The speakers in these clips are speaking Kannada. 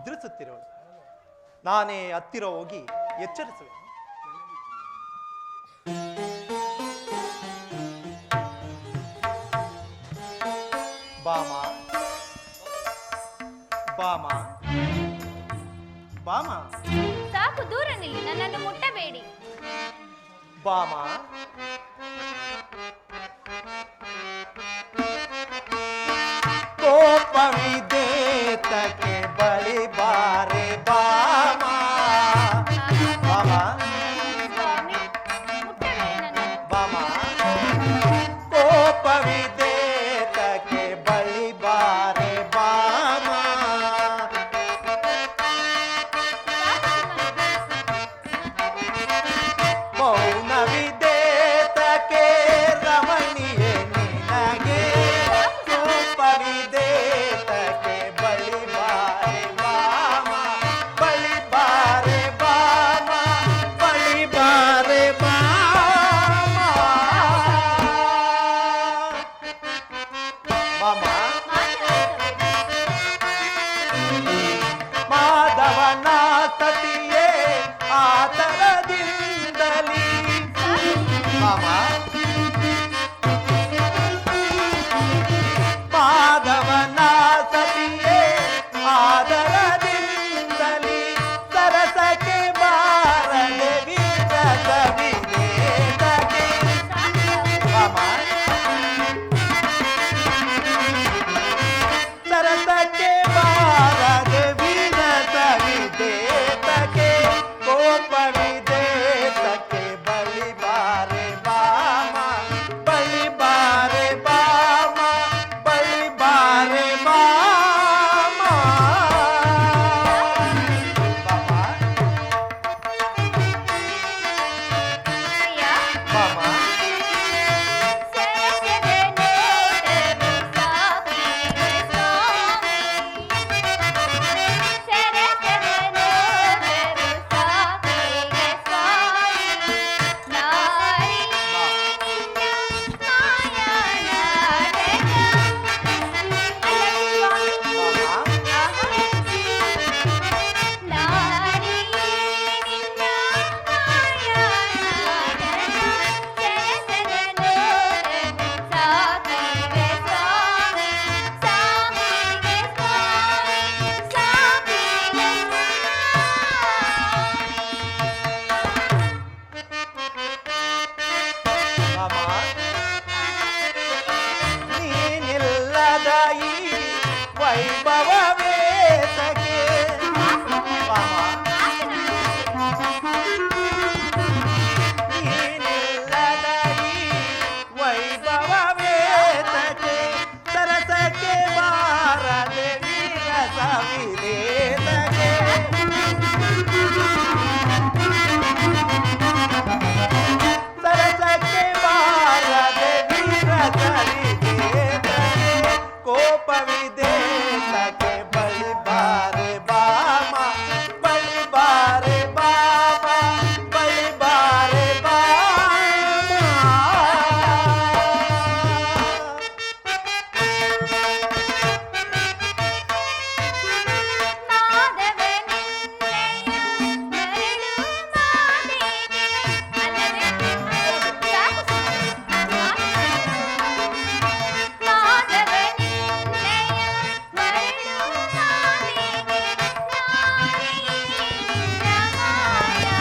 ನಿದ್ರಿಸುತ್ತಿರುವಳು. ನಾನೇ ಹತ್ತಿರ ಹೋಗಿ ಎಚ್ಚರಿಸುವೆ. ಬಾಮ ಬಾಮ ಬಾಮ. ಸಾಕು, ದೂರ ನಿಲ್ಲಿ, ನನ್ನನ್ನು ಮುಟ್ಟಬೇಡಿ. ಬಾಮ ಕೋಪವಿದೇತಕ್ಕೆ ಬಳಿ ಬಾರೆ ಬಾಮ. ಬಾಮ ಸ್ವಾಮಿ, ಮುಟ್ಟಬೇಡಿ ನನ್ನನ್ನು. ಬಾಮ ಕೋಪವಿದೇತಕ್ಕೆ ಬಳಿ ಬಾರೆ ಬಾಮ. ಮೌನವಿದೇತಕ್ಕೆ ರಮಣಿಯೇ ನಿನಗೆ. ಕೋಪವಿದೇತಕ್ಕೆ ಬಳಿ ಬಾರೆ ಬಾಮ. ಬಳಿ ಬಾರೆ ಬಾಮ. ಬಳಿ ಬಾರೆ ಬಾಮ. ಬಾಮ ಮಾಧವನ ಸತಿಯೇ ಆತರದಿಂದಲಿ. ಬಾಮ ಮಾಧವನ ಸತಿಯೇ ಆದರದಿಂದಲಿ. ಸರಸಕ್ಕೆ ಬಾರದೆ ವಿರಸವಿದೇತಕ್ಕೆ. ಬಾಮ ಸರಸಕ್ಕೆ ಬಾರದೆ ವಿರಸವಿದೇತಕ್ಕೆ. ಕೋಪವಿದೇತಕ್ಕೆ ಬಳಿ ಬಾರೆ ಬಾಮ. ಬಳಿ ಬಾರೆ ಬಾಮ. ಬಳಿ ಬಾರೆ ಬಾಮ. ಬಾಮ ಪ್ರಿಯ, ಬಾಮ ಸರಸದ ನೋಟವು ಸಾಕಿದೆ ಸ್ವಾಮಿ. ಸರಸದ ನೋಟವು ಸಾಕಿದೆ ಸ್ವಾಮಿ. ನಾರಿ ನಿನ್ನ ಮಾಯಾ ನಾಟಕ. ಅಲ್ಲವೇ ಸ್ವಾಮಿ? ಆಹಾ. ನಾರಿ ನಿನ್ನ ಮಾಯಾ ನಾಟಕ. ಸರಸದ ನೋಟವು ಸಾಕಿದೆ ಸ್ವಾಮಿ. ಸಾಕಿದೆ ಸ್ವಾಮಿ. ಸಾಕಿದೆ ಬಾಮ ನೀನಿಲ್ಲದ ಈ ವೈಭವವೇತಕ್ಕೆ. ಬಾಮ ನೀನಿಲ್ಲದ ಈ ವೈಭವವೇತಕ್ಕೆ. ಸರಸಕ್ಕೆ ಬಾರದೆ ವಿರಸವಿದೇತಕ್ಕೆ. ಸರಸಕ್ಕೆ ಬಾರದೆ ವಿರಸವಿದೇತಕ್ಕೆ. ಕೋಪವಿದೇತಕ್ಕೆ ಬಳಿ ಬಾರೆ ಬಾಮ. ಬಳಿ ಬಾರೆ ಬಾಮ. ಬಳಿ ಬಾರೆ ಬಾಮ. ಮಾಧವನಿನ್ನಯ ಮರಳು ಮಾದೆಗೆ. ಅಲ್ಲವೇ? ಸಾಕು ಸ್ವಾಮಿ. ಮಾಧವನಿನ್ನಯ ಮರಳು ಮಾದೆಗೆ. ನಾರಿ ನಿನ್ನ ಮಾಯಾ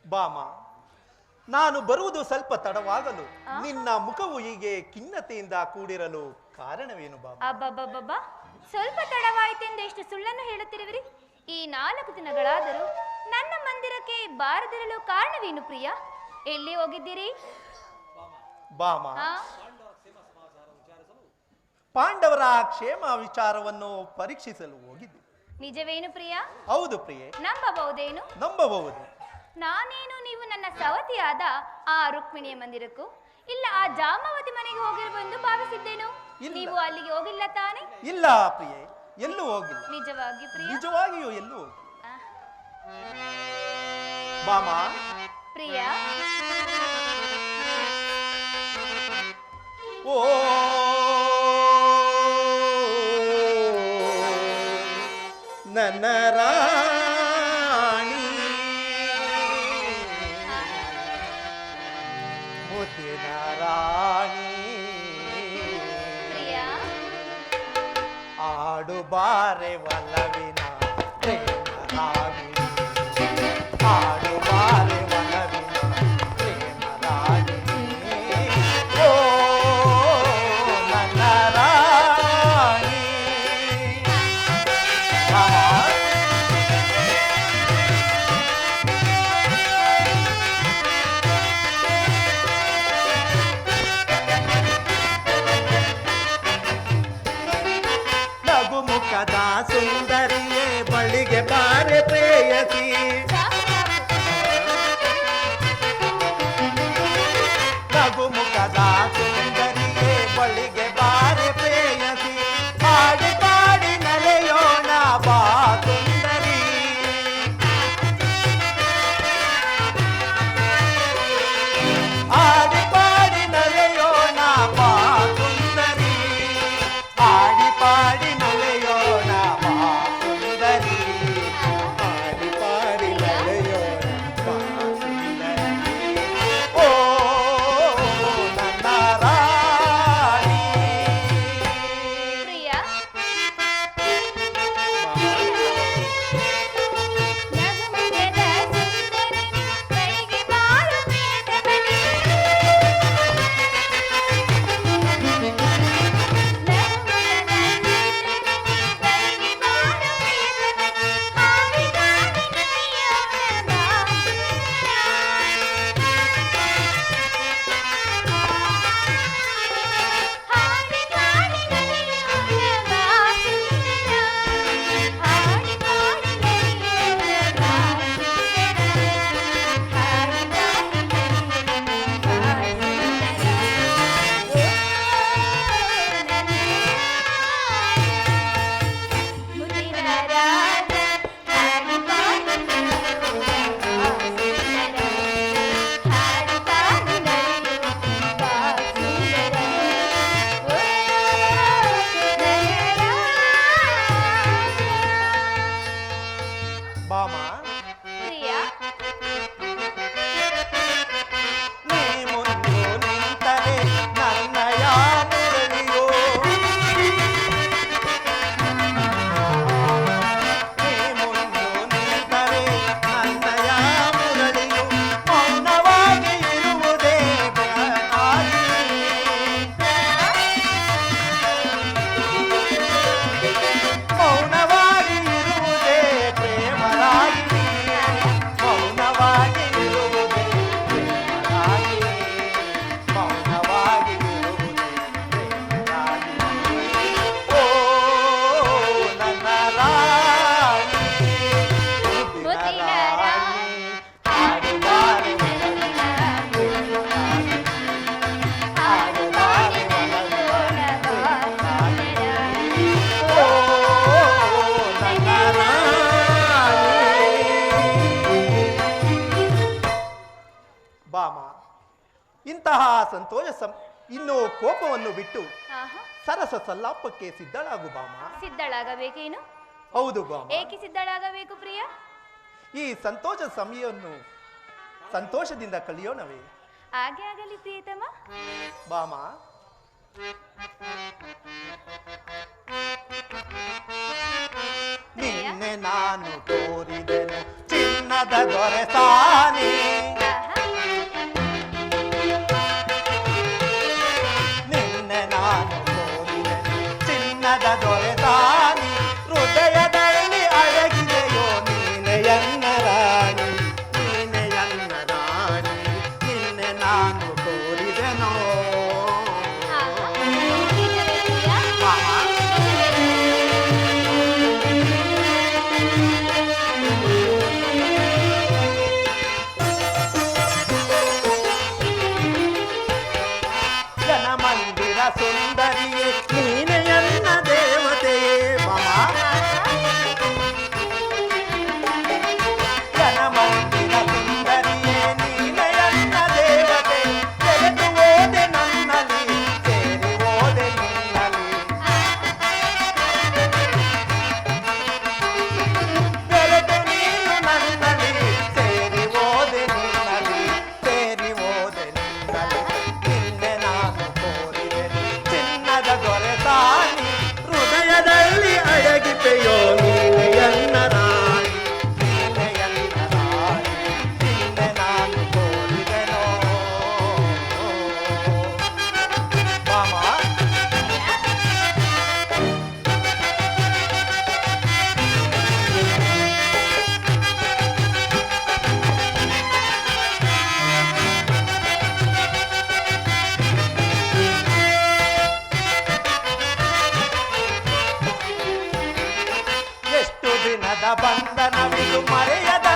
ಬಾಮ ನಾನು ಬರುವುದು ಸ್ವಲ್ಪ ತಡವಾಗಲು ನಿನ್ನ ಮುಖವು ಹೀಗೆ ಖಿನ್ನತೆಯಿಂದ ಕೂಡಿರಲು ಕಾರಣವೇನು ಬಾಮ? ಅಬ್ಬಬ್ಬಬ್ಬ, ಸ್ವಲ್ಪ ತಡವಾಯಿತೆಂದು ಎಷ್ಟು ಸುಳ್ಳನ್ನು ಹೇಳುತ್ತಿರುವಿರಿ? ಈ 4 ದಿನಗಳಾದರೂ ನನ್ನ ಮಂದಿರಕ್ಕೆ ಬಾರದಿರಲು ಕಾರಣವೇನು ಪ್ರಿಯ? ಎಲ್ಲಿ ಹೋಗಿದ್ದೀರಿ? ಬಾಮ ಆ? ಪಾಂಡವರ ಕ್ಷೇಮ ವಿಚಾರವನ್ನು ಪರೀಕ್ಷಿಸಲು ಹೋಗಿದ್ದೆ. ನಿಜವೇನು ಪ್ರಿಯ? ಹೌದು ಪ್ರಿಯೆ, ನಂಬಬಹುದೇನು? ನಂಬಬಹುದು. ನಾನೇನು ನೀವು ನನ್ನ ಸವತಿಯಾದ ಆ ರುಕ್ಮಿಣಿಯ ಮಂದಿರಕ್ಕೂ ಇಲ್ಲ ಆ ಜಾಮಾವತಿ ಮನೆಗೆ ಹೋಗಿರಬಂದು ಭಾವಿಸಿದ್ದೇನು. ಇಲ್ಲ. ನೀವು ಅಲ್ಲಿಗೆ ಹೋಗಿಲ್ಲ ತಾನೆ? ಇಲ್ಲ ಪ್ರಿಯೆ, ಎಲ್ಲೂ ಹೋಗಿಲ್ಲ. ನಿಜವಾಗಿ ಪ್ರಿಯ? ನಿಜವಾಗಿಯೂ ಎಲ್ಲೂ ಹೋಗಿಲ್ಲ. ಆ, ಬಾಮ, ಪ್ರಿಯ ಓ ನನ್ನ ರಾಣಿ, ಮುತ್ತಿನ ರಾಣಿ, ಪ್ರಿಯ ಆಡು ಬಾರೆ ಒಲವಿನ ಪ್ರೇಮ ರಾಗಿಣಿ, ಆಡು ಬಾರೆ ಒಲವಿನ ಪ್ರೇಮ ರಾಗಿಣಿ, ಓ ನನ್ನ ರಾಣಿ. ನಗುಮುಖದ ಸುಂದರಿಯೇ ಬಳಿಗೆ ಬಾರೆ ಪ್ರೇಯಸಿ, ನಗುಮುಖದ ಸುಂದರಿಯೇ ಬಳಿಗೆ ಬಾರೆ ಪ್ರೇಯಸಿ, ಹಾಡಿ ಪಾಡಿ ನಲೆಯೋಣ ಬಾ ಸುಂದರಿ, ಆಡಿ ಪಾಡಿ ನಲೆಯೋಣ ಬಾ ಸುಂದರಿ, ಆಡಿ ಪಾಡಿ ನಲೆಯೋಣ ಬಾ ಸುಂದರಿ, ಆಡಿ ಪಾಡಿ ನಲೆಯೋಣ ಬಾ ಸುಂದರಿ, ಓ ನನ್ನ ರಾಣಿ. ಪ್ರಿಯ ಬಾಮ, ಪ್ರಿಯ ನೀ ಮುಂದು ನಿಂತರೆ ನನ್ನಯ ಮುರಳಿಯೋ, ನೀ ಮುಂದು ನಿಂತರೆ ನನ್ನಯ ಮುರಳಿಯೋ, ಮೌನವಾಗಿ ಇರುವುದೇ ಬೆಳಕಾಗಿ, ಮೌನವಾಗಿ ಇರುವುದೇ ಪ್ರೇಮರಾಗಿಣಿ, ಮೌನವಾಗಿ ಇರುವುದೇ ಪ್ರೇಮರಾಗಿಣಿ, ಮೌನವಾಗಿ ಇರುವುದೇ ಪ್ರೇಮರಾಗಿಣಿ, ಓ ನನ್ನ ರಾಣಿ, ಮುದ್ದಿನ ರಾಣಿ, ಹಾಡು ಬಾರೆ ಒಲವಿನ ಪ್ರೇಮರಾಗಿಣಿ, ಹಾಡು ಬಾರೆ ಒಲವಿನ ಪ್ರೇಮರಾಗಿಣಿ, ಓ ನನ್ನ ರಾಣಿ. ಬಾಮ, ಇಂತಹ ಇನ್ನು ಕೋಪವನ್ನು ಬಿಟ್ಟು ಆಹಾ, ಸರಸ ಸಲ್ಲಾಪಕ್ಕೆ ಸಿದ್ಧಳಾಗು ಬಾಮ. ಸಿದ್ಧಳಾಗಬೇಕೇನು? ಹೌದು ಬಾಮ, ಏಕೆ ಸಿದ್ಧಳಾಗಬೇಕು ಪ್ರಿಯ? ಈ ಸಂತೋಷ ಸಮಯವನ್ನು ಸಂತೋಷದಿಂದ ಕಳೆಯೋಣವೇ? ಹಾಗೆ ಆಗಲಿ ಪ್ರಿಯತಮ. ಬಾಮ, ನಿನ್ನೆ ನಾನು ತೋರಿದೆನು ಚಿನ್ನದ ದೊರೆತಾನೆ, ಆಹಾ, ನಿನ್ನೆ ನಾನು ತೋರಿದೆನು ಚಿನ್ನದ ದೊರೆತಾನೆ, ಹೃದಯದಲ್ಲಿ ಅಡಗಿದೆಯೋ ನೀನೆ ಎನ್ನ ರಾಣಿ, ನೀನೆ ಎನ್ನ ರಾಣಿ, ನಿನ್ನೆ ನಾನು ತೋರಿದೆನೋ. ಆಹಾ, ನಿಜವೇ ಪ್ರಿಯ? ಬಾಮ, ಬಂಧನವಿದು ಮರೆಯದ